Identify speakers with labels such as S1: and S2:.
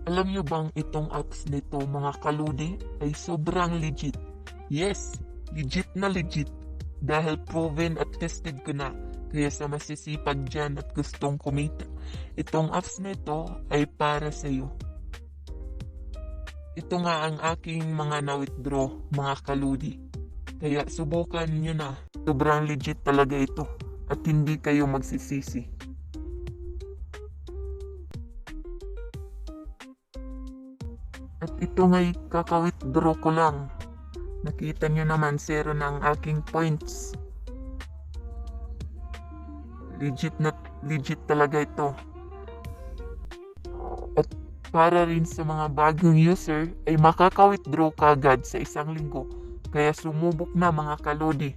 S1: Alam nyo bang itong apps nito mga kaludi ay sobrang legit? Yes, legit na legit. Dahil proven at tested ko na. Kaya sa masisipag dyan at gustong kumita, itong apps nito ay para sa iyo. Ito nga ang aking mga na-withdraw mga kaludi. Kaya subukan nyo na. Sobrang legit talaga ito at hindi kayo magsisisi. At ito nga'y kaka-withdraw ko lang. Nakita nyo naman, 0 na ang aking points. Legit na legit talaga ito. At para rin sa mga bagong user ay makaka-withdraw ka agad sa isang linggo. Kaya sumubok na mga kalodi.